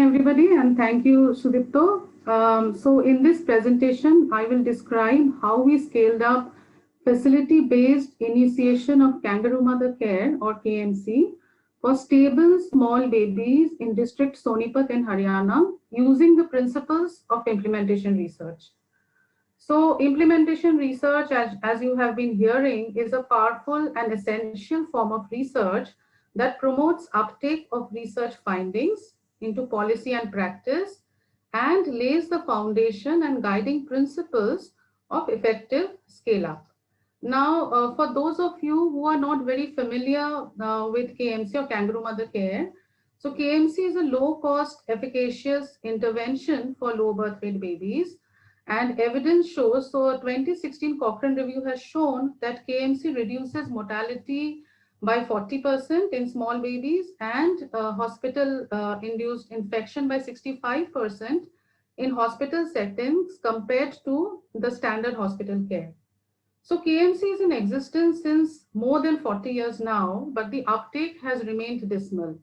everybody, and thank you, Sudipto. So in this presentation, I will describe how we scaled up facility-based initiation of kangaroo mother care or KMC for stable small babies in district Sonipat in Haryana using the principles of implementation research. So implementation research, as you have been hearing, is a powerful and essential form of research that promotes uptake of research findings into policy and practice and lays the foundation and guiding principles of effective scale-up. Now, for those of you who are not very familiar with KMC or kangaroo mother care, so KMC is a low-cost, efficacious intervention for low birth weight babies, and evidence shows, so a 2016 Cochrane review has shown that KMC reduces mortality by 40% in small babies and hospital-induced infection by 65% in hospital settings compared to the standard hospital care. So KMC is in existence since more than 40 years now, but the uptake has remained dismal.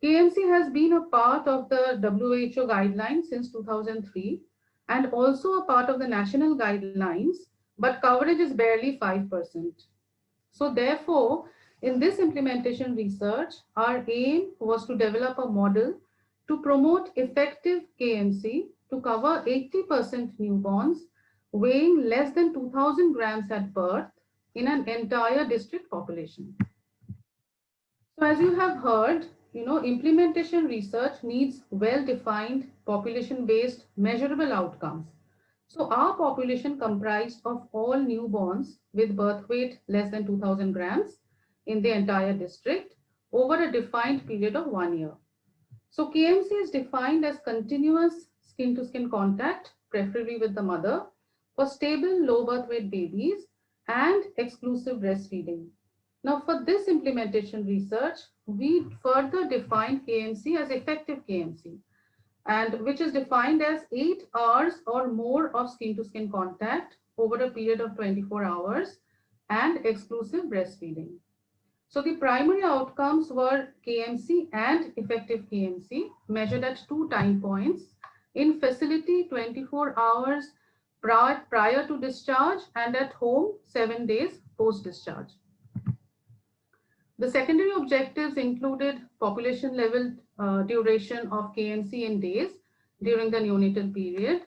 KMC has been a part of the WHO guidelines since 2003 and also a part of the national guidelines, but coverage is barely 5%. So therefore, in this implementation research, our aim was to develop a model to promote effective KMC to cover 80% newborns weighing less than 2000 grams at birth in an entire district population. So as you have heard, implementation research needs well-defined population-based measurable outcomes. So our population comprised of all newborns with birth weight less than 2000 grams in the entire district over a defined period of 1 year. So KMC is defined as continuous skin-to-skin contact, preferably with the mother, for stable low birth weight babies and exclusive breastfeeding. Now, for this implementation research, we further defined KMC as effective KMC, and which is defined as 8 hours or more of skin-to-skin contact over a period of 24 hours and exclusive breastfeeding. So the primary outcomes were KMC and effective KMC measured at 2 time points in facility 24 hours prior to discharge and at home 7 days post-discharge. The secondary objectives included population level duration of KMC in days during the neonatal period,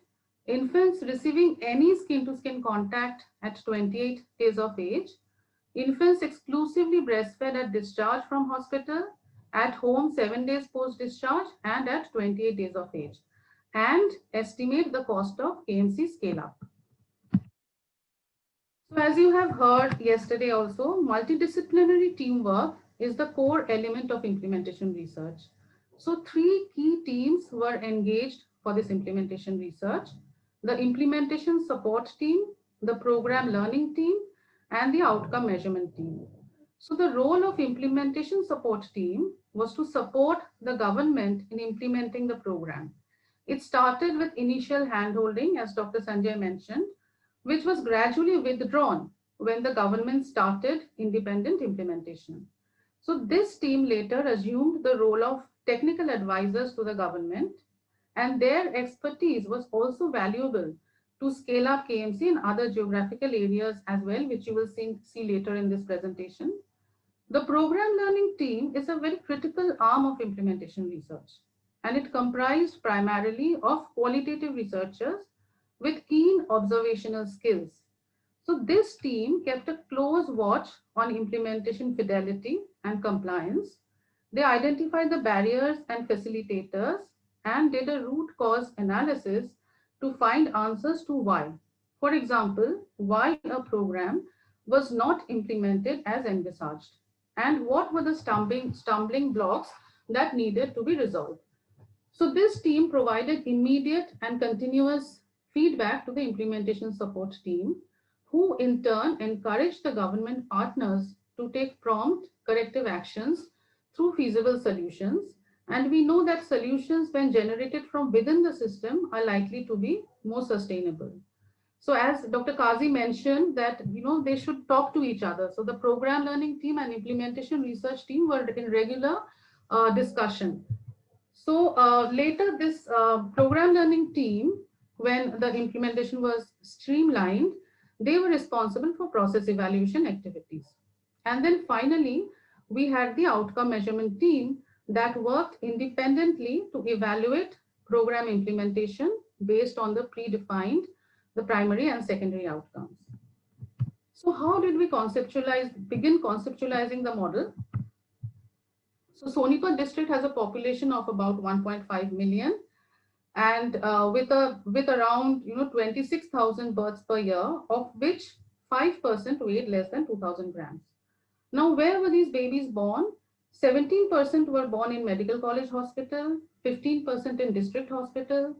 infants receiving any skin-to-skin contact at 28 days of age, infants exclusively breastfed at discharge from hospital, at home 7 days post-discharge and at 28 days of age, and estimate the cost of KMC scale-up. So as you have heard yesterday also, multidisciplinary teamwork is the core element of implementation research. So 3 key teams were engaged for this implementation research: the implementation support team, the program learning team, and the outcome measurement team. So the role of implementation support team was to support the government in implementing the program. It started with initial handholding, as Dr. Sanjay mentioned, which was gradually withdrawn when the government started independent implementation. So this team later assumed the role of technical advisors to the government, and their expertise was also valuable to scale up KMC in other geographical areas as well, which you will see later in this presentation. The program learning team is a very critical arm of implementation research, and it comprised primarily of qualitative researchers with keen observational skills. So this team kept a close watch on implementation fidelity and compliance. They identified the barriers and facilitators and did a root cause analysis to find answers to why. For example, why a program was not implemented as envisaged, and what were the stumbling blocks that needed to be resolved. So this team provided immediate and continuous feedback to the implementation support team, who in turn encouraged the government partners to take prompt corrective actions through feasible solutions. And we know that solutions, when generated from within the system, are likely to be more sustainable. So as Dr. Kazi mentioned that, they should talk to each other. So the program learning team and implementation research team were in regular discussion. So later this program learning team, when the implementation was streamlined, they were responsible for process evaluation activities. And then finally, we had the outcome measurement team that worked independently to evaluate program implementation based on the predefined, the primary and secondary outcomes. So how did we begin conceptualizing the model? So Sonipat district has a population of about 1.5 million, and with around 26,000 births per year, of which 5% weighed less than 2,000 grams. Now, where were these babies born? 17% were born in Medical College Hospital, 15% in district hospital,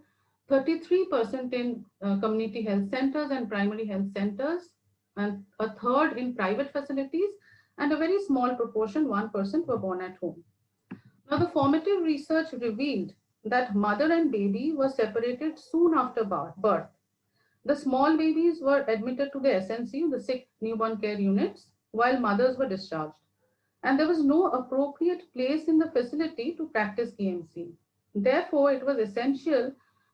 33% in community health centers and primary health centers, and a third in private facilities, and a very small proportion, 1%, were born at home. Now, the formative research revealed that mother and baby were separated soon after birth. The small babies were admitted to the SNCU, the sick newborn care units, while mothers were discharged. And there was no appropriate place in the facility to practice KMC. Therefore, it was essential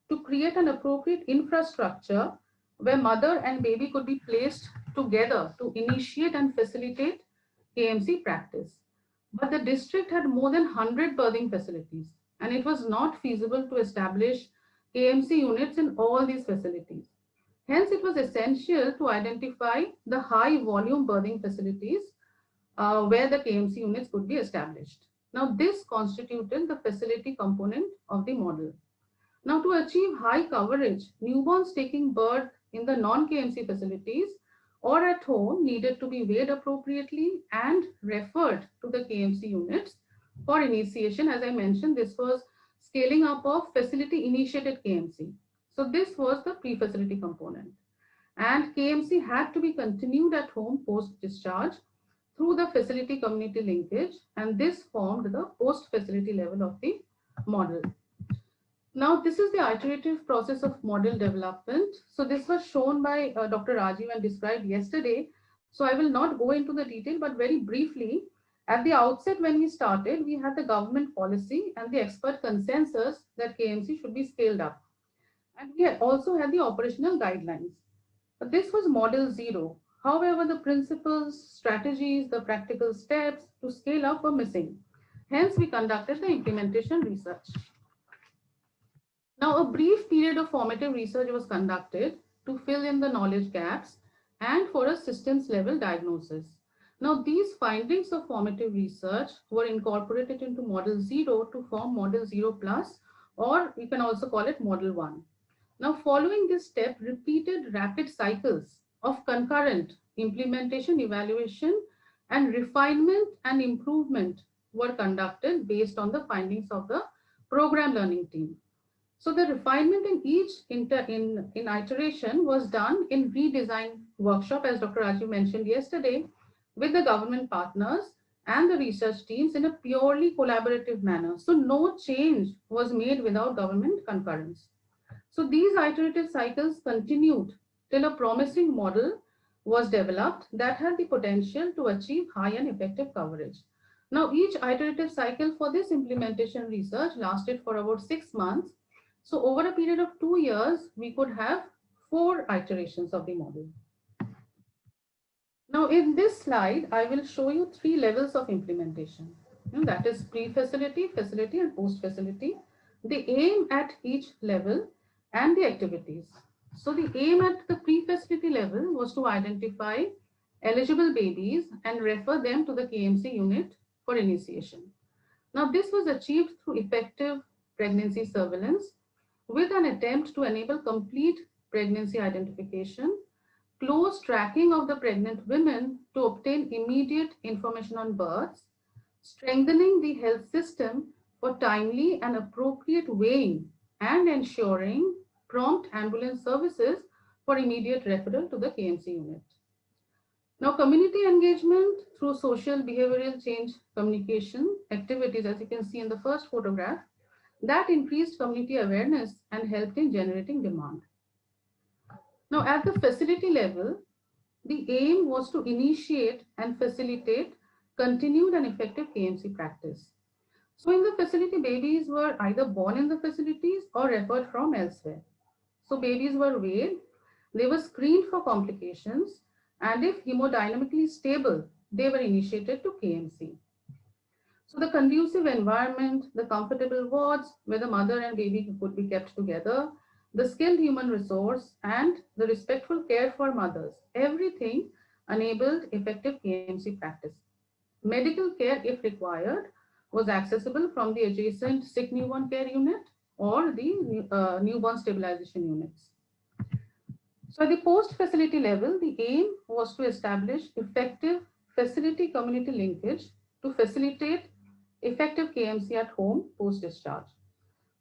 to create an appropriate infrastructure where mother and baby could be placed together to initiate and facilitate KMC practice. But the district had more than 100 birthing facilities, and it was not feasible to establish KMC units in all these facilities. Hence, it was essential to identify the high volume birthing facilities where the KMC units could be established. Now, this constituted the facility component of the model. Now, to achieve high coverage, newborns taking birth in the non-KMC facilities or at home needed to be weighed appropriately and referred to the KMC units for initiation. As I mentioned, this was scaling up of facility initiated KMC. So this was the pre-facility component. And KMC had to be continued at home post-discharge through the facility community linkage, and this formed the post-facility level of the model. Now, this is the iterative process of model development. So this was shown by Dr. Rajiv and described yesterday. So I will not go into the detail, but very briefly, at the outset when we started, we had the government policy and the expert consensus that KMC should be scaled up. And we also had the operational guidelines. But this was model 0. However, the principles, strategies, the practical steps to scale up were missing. Hence, we conducted the implementation research. Now, a brief period of formative research was conducted to fill in the knowledge gaps and for a systems level diagnosis. Now, these findings of formative research were incorporated into Model 0 to form Model 0 Plus, or you can also call it Model 1. Now, following this step, repeated rapid cycles of concurrent implementation, evaluation, and refinement and improvement were conducted based on the findings of the program learning team. So the refinement in each iteration was done in redesign workshop, as Dr. Rajiv mentioned yesterday, with the government partners and the research teams in a purely collaborative manner. So no change was made without government concurrence. So these iterative cycles continued till a promising model was developed that had the potential to achieve high and effective coverage. Now, each iterative cycle for this implementation research lasted for about 6 months. So over a period of 2 years, we could have 4 iterations of the model. Now, in this slide, I will show you 3 levels of implementation. That is pre-facility, facility, and post-facility. The aim at each level and the activities. So the aim at the pre-facility level was to identify eligible babies and refer them to the KMC unit for initiation. Now, this was achieved through effective pregnancy surveillance with an attempt to enable complete pregnancy identification, close tracking of the pregnant women to obtain immediate information on births, strengthening the health system for timely and appropriate weighing, and ensuring prompt ambulance services for immediate referral to the KMC unit. Now, community engagement through social behavioral change communication activities, as you can see in the first photograph, that increased community awareness and helped in generating demand. Now, at the facility level, the aim was to initiate and facilitate continued and effective KMC practice. So in the facility, babies were either born in the facilities or referred from elsewhere. So babies were weighed, they were screened for complications, and if hemodynamically stable, they were initiated to KMC. So the conducive environment, the comfortable wards where the mother and baby could be kept together, the skilled human resource, and the respectful care for mothers, everything enabled effective KMC practice. Medical care, if required, was accessible from the adjacent sick newborn care unit or the newborn stabilization units. So at the post-facility level, the aim was to establish effective facility-community linkage to facilitate effective KMC at home post-discharge.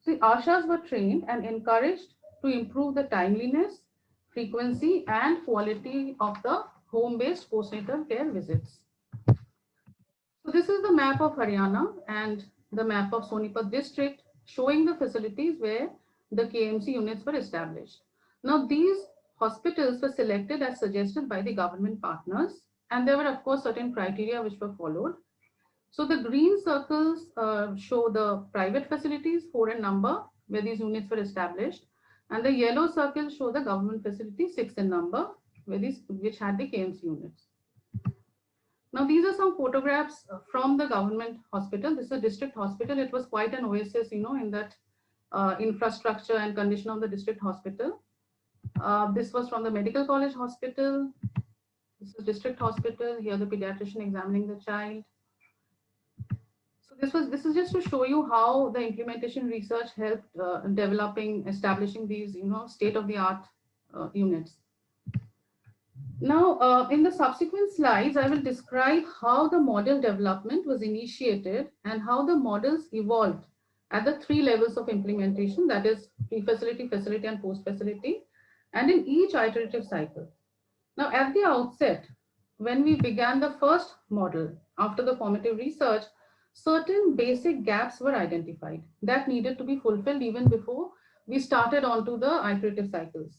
So the ASHAs were trained and encouraged to improve the timeliness, frequency, and quality of the home-based postnatal care visits. So this is the map of Haryana and the map of Sonipat district showing the facilities where the KMC units were established. Now these hospitals were selected as suggested by the government partners, and there were of course certain criteria which were followed. So the green circles show the private facilities, 4 in number, where these units were established, and the yellow circles show the government facilities, 6 in number, which had the KMC units. Now, these are some photographs from the government hospital. This is a district hospital. It was quite an oasis, in that infrastructure and condition of the district hospital. This was from the medical college hospital. This is district hospital. Here, the pediatrician examining the child. So this is just to show you how the implementation research helped developing, establishing these, state-of-the-art units. Now, in the subsequent slides, I will describe how the model development was initiated and how the models evolved at the 3 levels of implementation, that is pre-facility, facility, and post-facility, and in each iterative cycle. Now, at the outset, when we began the first model after the formative research, certain basic gaps were identified that needed to be fulfilled even before we started onto the iterative cycles.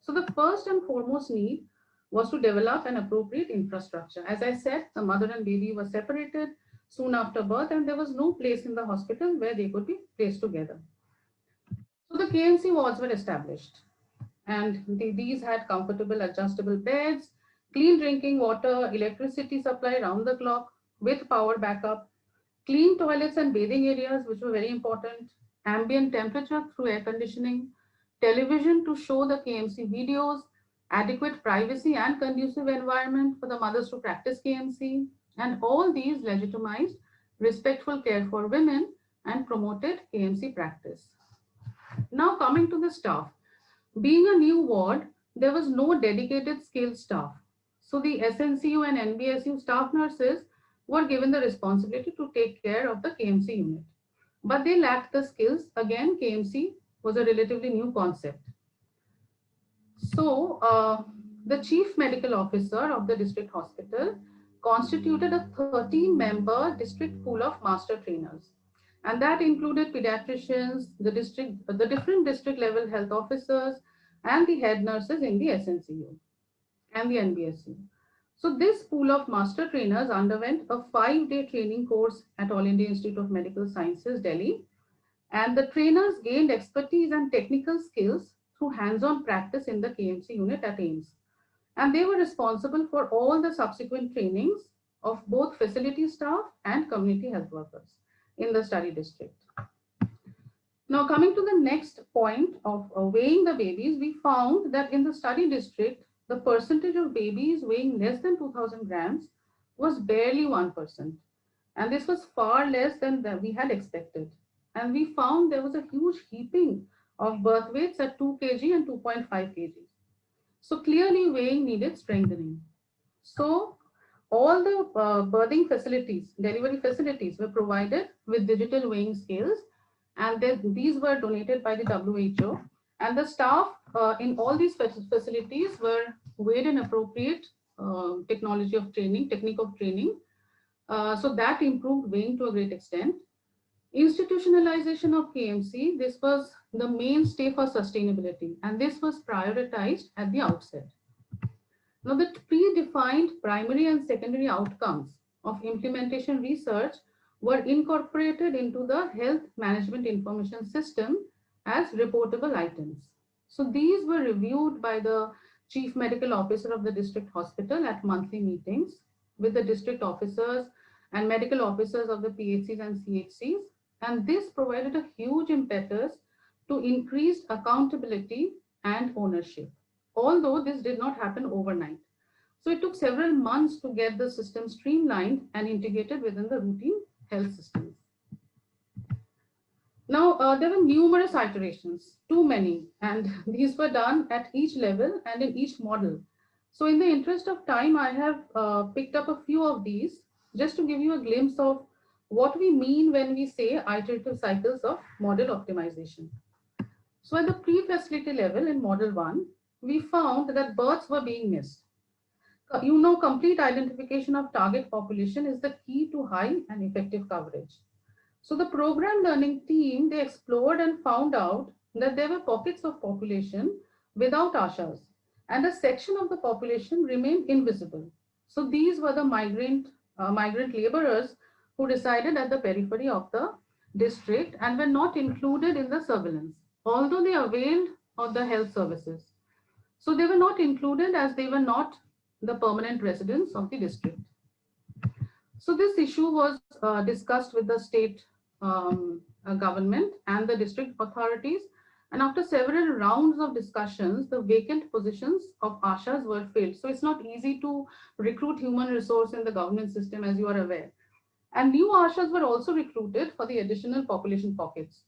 So the first and foremost need was to develop an appropriate infrastructure. As I said, the mother and baby were separated soon after birth, and there was no place in the hospital where they could be placed together. So the KMC wards were established, and these had comfortable adjustable beds, clean drinking water, electricity supply round the clock with power backup, clean toilets and bathing areas, which were very important, ambient temperature through air conditioning, television to show the KMC videos, adequate privacy and conducive environment for the mothers to practice KMC, and all these legitimized respectful care for women and promoted KMC practice. Now coming to the staff. Being a new ward, there was no dedicated skilled staff. So the SNCU and NBSU staff nurses were given the responsibility to take care of the KMC unit. But they lacked the skills. Again, KMC was a relatively new concept. So the chief medical officer of the district hospital constituted a 13-member district pool of master trainers. And that included pediatricians, the different district level health officers, and the head nurses in the SNCU and the NBSU. So this pool of master trainers underwent a 5-day training course at All India Institute of Medical Sciences, Delhi. And the trainers gained expertise and technical skills through hands-on practice in the KMC unit at AIIMS. And they were responsible for all the subsequent trainings of both facility staff and community health workers in the study district. Now coming to the next point of weighing the babies, we found that in the study district, the percentage of babies weighing less than 2000 grams was barely 1%. And this was far less than we had expected. And we found there was a huge heaping of birth weights at 2 kg and 2.5 kg. So clearly weighing needed strengthening. So all the birthing facilities, delivery facilities were provided with digital weighing scales, and these were donated by the WHO. And the staff in all these facilities were weighed in appropriate technique of training. So that improved weighing to a great extent. Institutionalization of KMC, this was the mainstay for sustainability, and this was prioritized at the outset. Now, the predefined primary and secondary outcomes of implementation research were incorporated into the health management information system as reportable items. So these were reviewed by the chief medical officer of the district hospital at monthly meetings with the district officers and medical officers of the PHCs and CHCs. And this provided a huge impetus to increased accountability and ownership, although this did not happen overnight. So it took several months to get the system streamlined and integrated within the routine health systems. Now, there were numerous iterations, too many, and these were done at each level and in each model. So in the interest of time, I have picked up a few of these just to give you a glimpse of what we mean when we say iterative cycles of model optimization. So at the pre-facility level in model 1, we found that births were being missed. Complete identification of target population is the key to high and effective coverage. So the program learning team, they explored and found out that there were pockets of population without ASHAs, and a section of the population remained invisible. So these were the migrant laborers who resided at the periphery of the district and were not included in the surveillance, although they availed of the health services. So they were not included as they were not the permanent residents of the district. So this issue was discussed with the state government and the district authorities. And after several rounds of discussions, the vacant positions of ASHAs were filled. So it's not easy to recruit human resource in the government system, as you are aware. And new ASHAs were also recruited for the additional population pockets.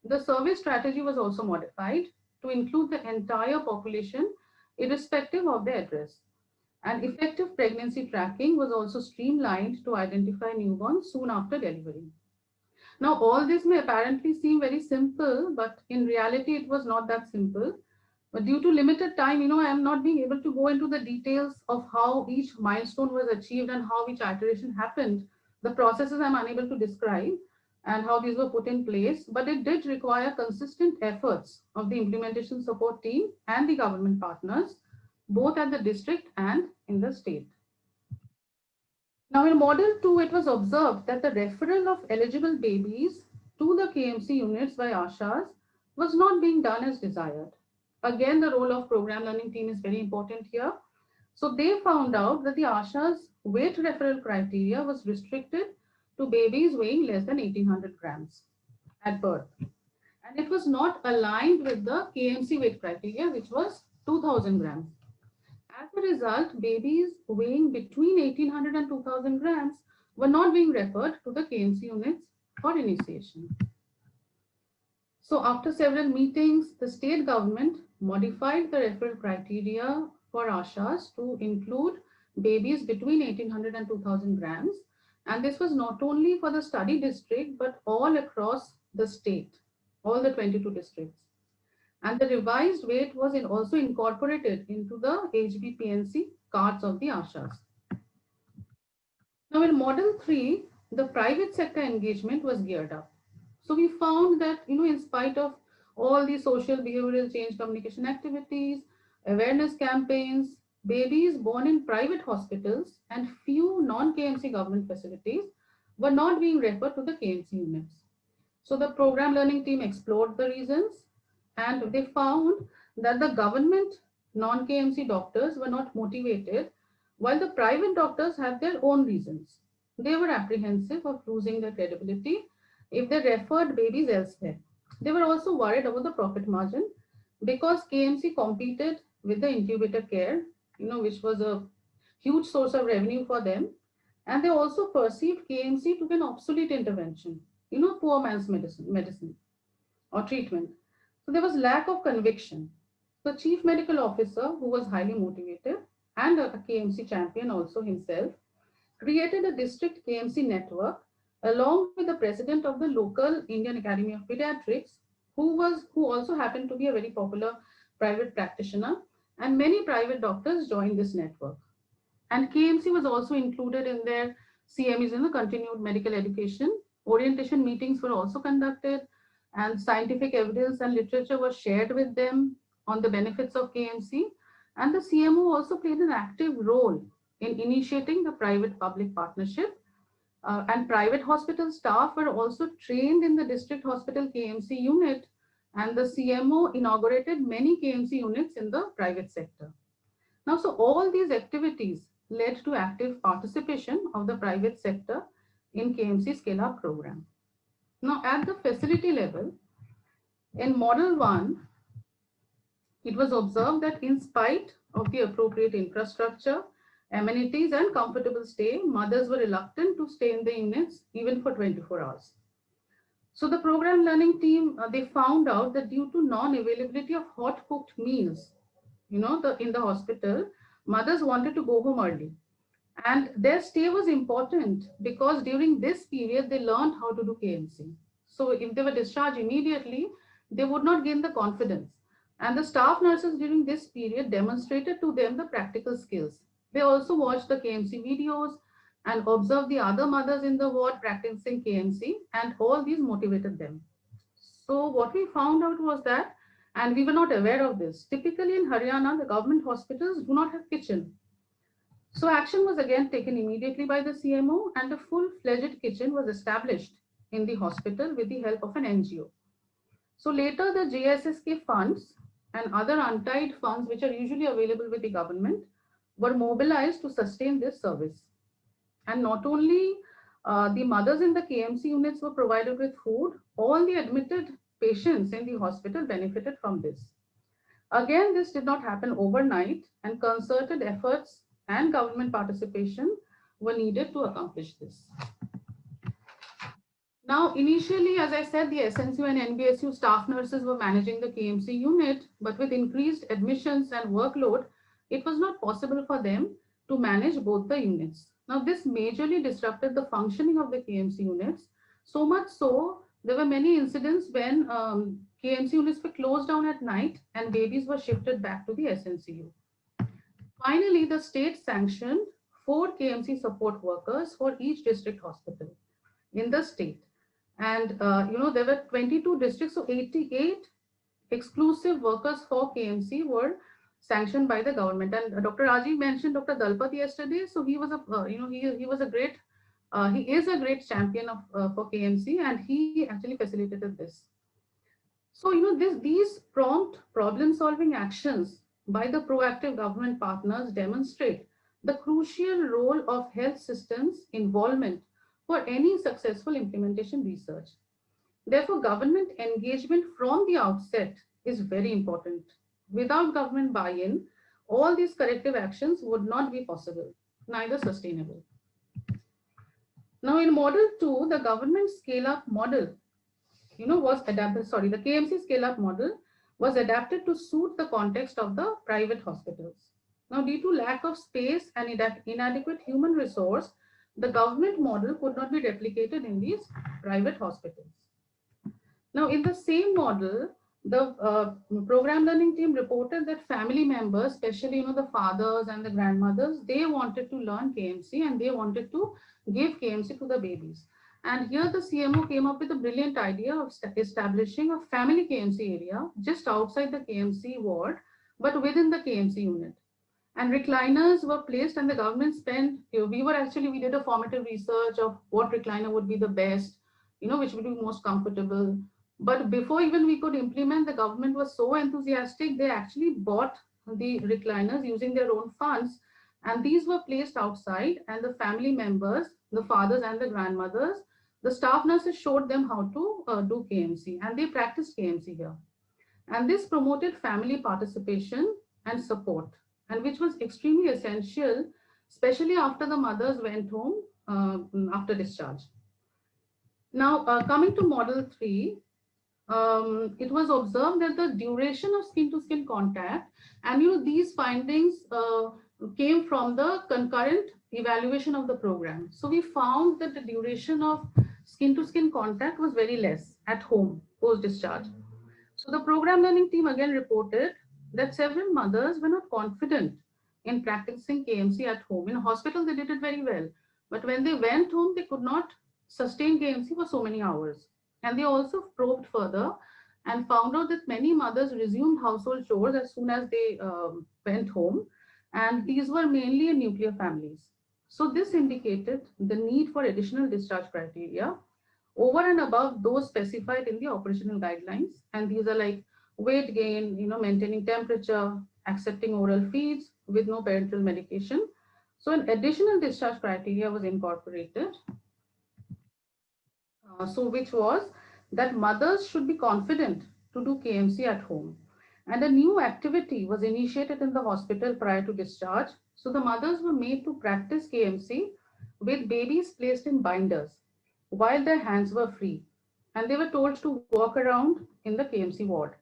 The survey strategy was also modified to include the entire population, irrespective of their address. And effective pregnancy tracking was also streamlined to identify newborns soon after delivery. Now, all this may apparently seem very simple, but in reality, it was not that simple. But due to limited time, I am not being able to go into the details of how each milestone was achieved and how each iteration happened. The processes I'm unable to describe and how these were put in place, but it did require consistent efforts of the implementation support team and the government partners, both at the district and in the state. Now in model 2, it was observed that the referral of eligible babies to the KMC units by ASHAs was not being done as desired. Again, the role of program learning team is very important here. So they found out that the ASHA's weight referral criteria was restricted to babies weighing less than 1800 grams at birth. And it was not aligned with the KMC weight criteria, which was 2000 grams. As a result, babies weighing between 1800 and 2000 grams were not being referred to the KMC units for initiation. So after several meetings, the state government modified the referral criteria for ASHAs to include babies between 1800 and 2000 grams. And this was not only for the study district, but all across the state, all the 22 districts. And the revised weight was also incorporated into the HBPNC cards of the ASHAs. Now in model 3, the private sector engagement was geared up. So we found that, in spite of all the social behavioral change communication activities, awareness campaigns, babies born in private hospitals and few non-KMC government facilities were not being referred to the KMC units. So the program learning team explored the reasons, and they found that the government non-KMC doctors were not motivated, while the private doctors had their own reasons. They were apprehensive of losing their credibility if they referred babies elsewhere. They were also worried about the profit margin because KMC competed with the incubator care, which was a huge source of revenue for them. And they also perceived KMC to be an obsolete intervention, poor man's medicine or treatment. So there was lack of conviction. The chief medical officer, who was highly motivated and a KMC champion also himself, created a district KMC network along with the president of the local Indian Academy of Pediatrics, who also happened to be a very popular private practitioner, and many private doctors joined this network. And KMC was also included in their CMEs in the continued medical education. Orientation meetings were also conducted, and scientific evidence and literature was shared with them on the benefits of KMC. And the CMO also played an active role in initiating the private-public partnership And private hospital staff were also trained in the district hospital KMC unit, and the CMO inaugurated many KMC units in the private sector. Now, so all these activities led to active participation of the private sector in KMC scale-up program. Now, at the facility level, in Model 1, it was observed that in spite of the appropriate infrastructure, amenities, and comfortable stay, mothers were reluctant to stay in the units even for 24 hours. So the program learning team, they found out that due to non-availability of hot cooked meals, in the hospital, mothers wanted to go home early. And their stay was important because during this period, they learned how to do KMC. So if they were discharged immediately, they would not gain the confidence. And the staff nurses during this period demonstrated to them the practical skills. They also watched the KMC videos and observed the other mothers in the ward practicing KMC, and all these motivated them. So what we found out was that, and we were not aware of this, typically in Haryana, the government hospitals do not have kitchen. So action was again taken immediately by the CMO, and a full-fledged kitchen was established in the hospital with the help of an NGO. So later the JSSK funds and other untied funds, which are usually available with the government, were mobilized to sustain this service. And not only the mothers in the KMC units were provided with food, all the admitted patients in the hospital benefited from this. Again, this did not happen overnight, and concerted efforts and government participation were needed to accomplish this. Now, initially, as I said, the SNCU and NBSU staff nurses were managing the KMC unit, but with increased admissions and workload, it was not possible for them to manage both the units. Now, this majorly disrupted the functioning of the KMC units, so much so there were many incidents when KMC units were closed down at night and babies were shifted back to the SNCU. Finally, the state sanctioned 4 KMC support workers for each district hospital in the state. And there were 22 districts, so 88 exclusive workers for KMC were sanctioned by the government. And Dr. Rajiv mentioned Dr. Dalpat yesterday, so he was a he was a great he is a great champion of for KMC, and he actually facilitated this. So these prompt problem-solving actions by the proactive government partners demonstrate the crucial role of health systems involvement for any successful implementation research. Therefore, government engagement from the outset is very important. Without government buy-in, all these corrective actions would not be possible, neither sustainable. Now, in Model 2, the government scale-up model, was adapted. Sorry, the KMC scale-up model was adapted to suit the context of the private hospitals. Now, due to lack of space and inadequate human resource, the government model could not be replicated in these private hospitals. Now, in the same model, the program learning team reported that family members, especially the fathers and the grandmothers, they wanted to learn KMC and they wanted to give KMC to the babies. And here the CMO came up with a brilliant idea of establishing a family KMC area just outside the KMC ward, but within the KMC unit. And recliners were placed, and the government spent, we did a formative research of what recliner would be the best, which would be most comfortable. But before even we could implement, the government was so enthusiastic, they actually bought the recliners using their own funds. And these were placed outside, and the family members, the fathers and the grandmothers, the staff nurses showed them how to do KMC, and they practiced KMC here. And this promoted family participation and support, and which was extremely essential, especially after the mothers went home after discharge. Now, coming to Model 3, it was observed that the duration of skin-to-skin contact, and these findings came from the concurrent evaluation of the program. So we found that the duration of skin-to-skin contact was very less at home post-discharge. So the program learning team again reported that several mothers were not confident in practicing KMC at home. In a hospital, they did it very well, but when they went home, they could not sustain KMC for so many hours. And they also probed further and found out that many mothers resumed household chores as soon as they went home. And these were mainly in nuclear families. So this indicated the need for additional discharge criteria over and above those specified in the operational guidelines. And these are like weight gain, maintaining temperature, accepting oral feeds with no parenteral medication. So an additional discharge criteria was incorporated, which was that mothers should be confident to do KMC at home. And a new activity was initiated in the hospital prior to discharge. So the mothers were made to practice KMC with babies placed in binders while their hands were free. And they were told to walk around in the KMC ward.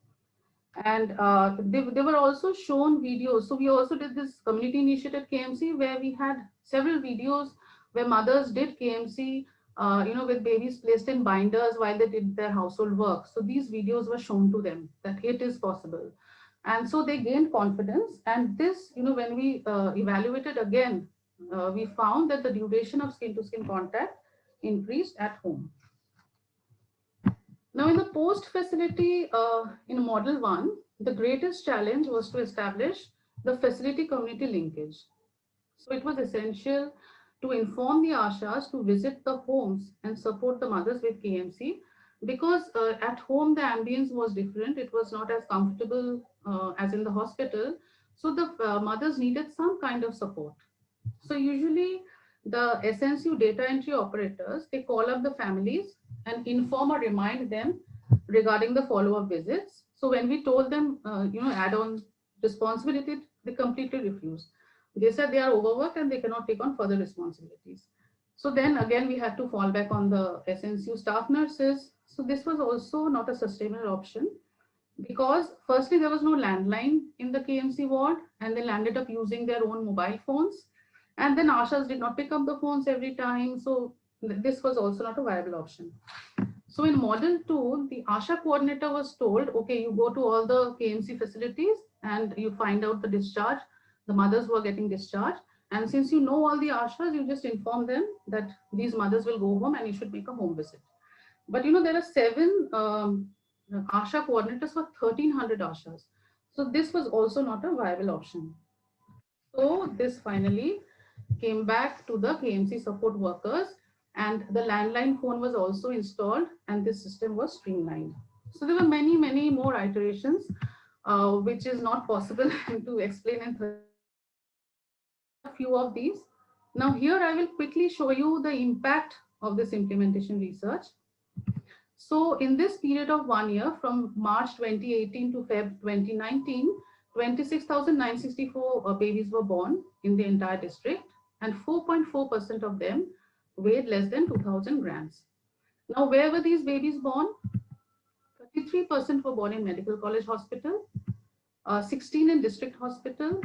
And they were also shown videos. So we also did this community initiated KMC where we had several videos where mothers did KMC, with babies placed in binders while they did their household work. So these videos were shown to them that it is possible. And so they gained confidence. And this, when we evaluated again, we found that the duration of skin to skin contact increased at home. Now, in the post facility, in model 1, the greatest challenge was to establish the facility community linkage. So it was essential to inform the ASHAs to visit the homes and support the mothers with KMC, because at home the ambience was different. It was not as comfortable as in the hospital. So the mothers needed some kind of support. So usually the SNCU data entry operators, they call up the families and inform or remind them regarding the follow-up visits. So when we told them, add on responsibility, they completely refused. They said they are overworked and they cannot take on further responsibilities. So then again, we had to fall back on the SNCU staff nurses. So this was also not a sustainable option, because firstly, there was no landline in the KMC ward and they landed up using their own mobile phones. And then ASHAs did not pick up the phones every time. So this was also not a viable option. So in model 2, the ASHA coordinator was told, okay, you go to all the KMC facilities and you find out the discharge, the mothers who are getting discharged. And since you know all the ASHAs, you just inform them that these mothers will go home and you should make a home visit. But there are 7 ASHA coordinators for 1,300 ASHAs. So this was also not a viable option. So this finally came back to the KMC support workers, and the landline phone was also installed and this system was streamlined. So there were many, many more iterations, which is not possible to explain in 30 a few of these. Now here I will quickly show you the impact of this implementation research. So in this period of 1 year, from March 2018 to Feb 2019, 26,964 babies were born in the entire district, and 4.4% of them weighed less than 2,000 grams. Now, where were these babies born? 33% were born in Medical College Hospital, 16 in District Hospital,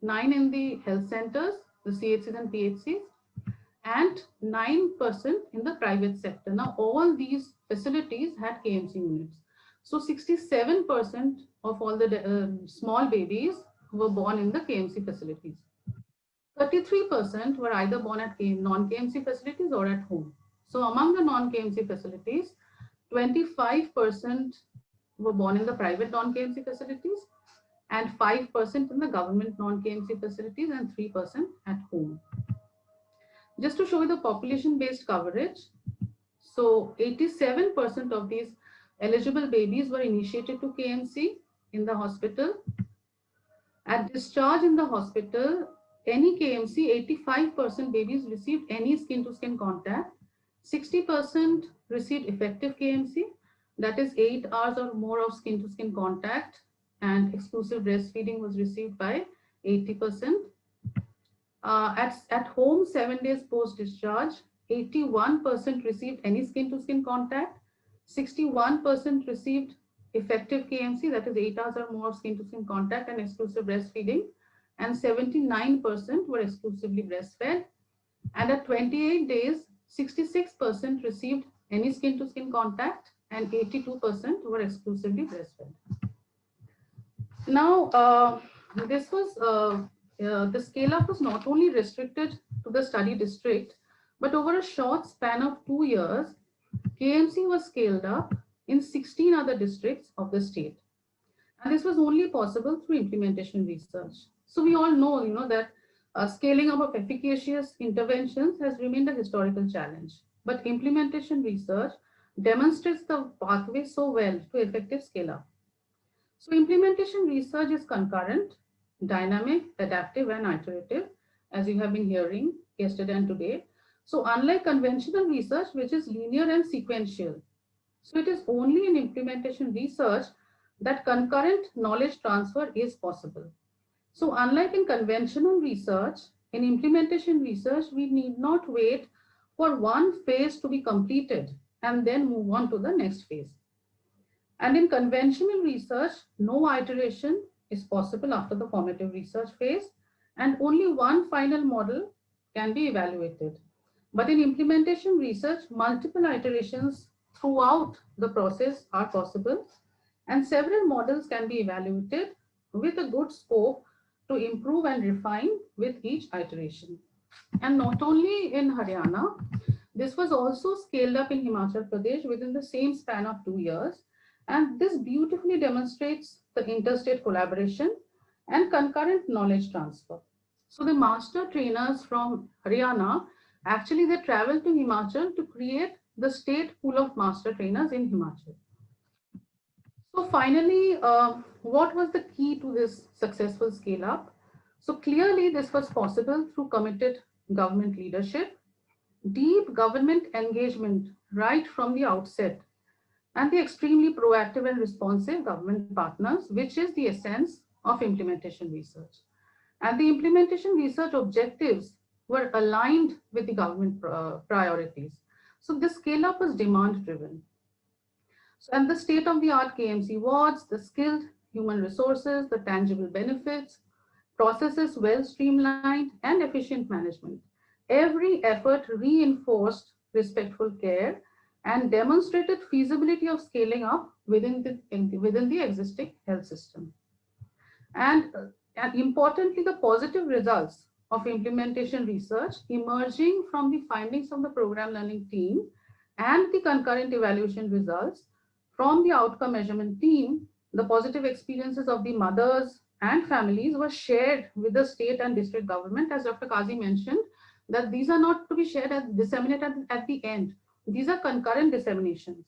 9 in the health centers, the CHCs and PHCs, and 9% in the private sector. Now, all these facilities had KMC units. So 67% of all the small babies were born in the KMC facilities. 33% were either born at non-KMC facilities or at home. So among the non-KMC facilities, 25% were born in the private non-KMC facilities, and 5% in the government non-KMC facilities, and 3% at home. Just to show you the population-based coverage, so 87% of these eligible babies were initiated to KMC in the hospital. At discharge in the hospital, any KMC, 85% babies received any skin-to-skin contact. 60% received effective KMC, that is 8 hours or more of skin-to-skin contact, and exclusive breastfeeding was received by 80%. At home, 7 days post-discharge, 81% received any skin-to-skin contact, 61% received effective KMC, that is 8 hours or more of skin-to-skin contact and exclusive breastfeeding, and 79% were exclusively breastfed. And at 28 days, 66% received any skin-to-skin contact and 82% were exclusively breastfed. Now, this was the scale-up was not only restricted to the study district, but over a short span of 2 years, KMC was scaled up in 16 other districts of the state. And this was only possible through implementation research. So we all know, that Scaling up of efficacious interventions has remained a historical challenge, but implementation research demonstrates the pathway so well to effective scale up. So implementation research is concurrent, dynamic, adaptive, and iterative, as you have been hearing yesterday and today. So unlike conventional research, which is linear and sequential, so it is only in implementation research that concurrent knowledge transfer is possible. So unlike in conventional research, in implementation research, we need not wait for one phase to be completed and then move on to the next phase. And in conventional research, no iteration is possible after the formative research phase, and only one final model can be evaluated. But in implementation research, multiple iterations throughout the process are possible, and several models can be evaluated with a good scope to improve and refine with each iteration. And not only in Haryana, this was also scaled up in Himachal Pradesh within the same span of 2 years. And this beautifully demonstrates the interstate collaboration and concurrent knowledge transfer. So the master trainers from Haryana, actually they traveled to Himachal to create the state pool of master trainers in Himachal. So finally, what was the key to this successful scale up? So clearly this was possible through committed government leadership, deep government engagement right from the outset, and the extremely proactive and responsive government partners, which is the essence of implementation research. And the implementation research objectives were aligned with the government priorities. So the scale up was demand driven. So, and the state of the art KMC wards, the skilled human resources, the tangible benefits, processes well streamlined, and efficient management. Every effort reinforced respectful care and demonstrated feasibility of scaling up within the existing health system. And importantly, the positive results of implementation research emerging from the findings of the program learning team and the concurrent evaluation results from the outcome measurement team, the positive experiences of the mothers and families were shared with the state and district government, as Dr. Kazi mentioned, that these are not to be shared and disseminated at the end. These are concurrent disseminations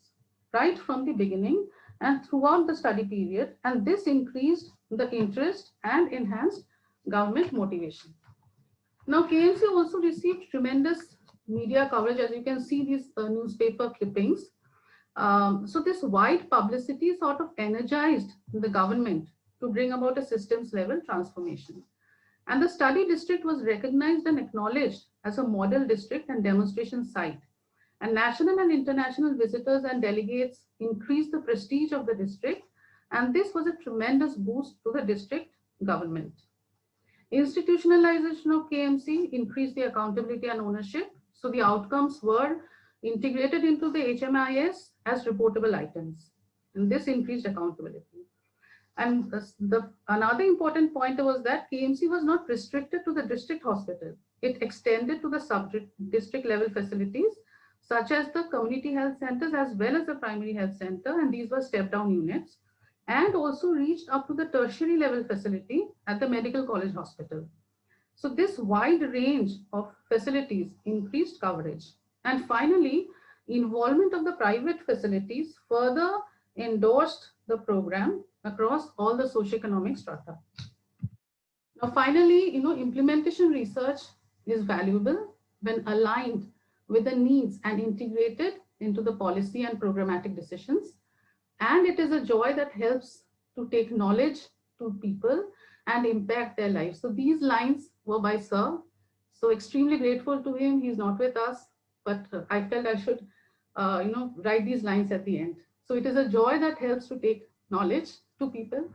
right from the beginning and throughout the study period, and this increased the interest and enhanced government motivation. Now, KMC also received tremendous media coverage, as you can see these newspaper clippings. So this wide publicity sort of energized the government to bring about a systems level transformation. And the study district was recognized and acknowledged as a model district and demonstration site. And national and international visitors and delegates increased the prestige of the district. And this was a tremendous boost to the district government. Institutionalization of KMC increased the accountability and ownership. So the outcomes were integrated into the HMIS as reportable items. And this increased accountability. And another important point was that KMC was not restricted to the district hospital. It extended to the sub-district level facilities, such as the community health centers as well as the primary health center, and these were step-down units, and also reached up to the tertiary level facility at the Medical College Hospital. So this wide range of facilities increased coverage. And finally, involvement of the private facilities further endorsed the program across all the socioeconomic strata. Now, finally, implementation research is valuable when aligned with the needs and integrated into the policy and programmatic decisions. And it is a joy that helps to take knowledge to people and impact their lives. So these lines were by Sir. So extremely grateful to him. He's not with us, but I felt I should, write these lines at the end. So it is a joy that helps to take knowledge to people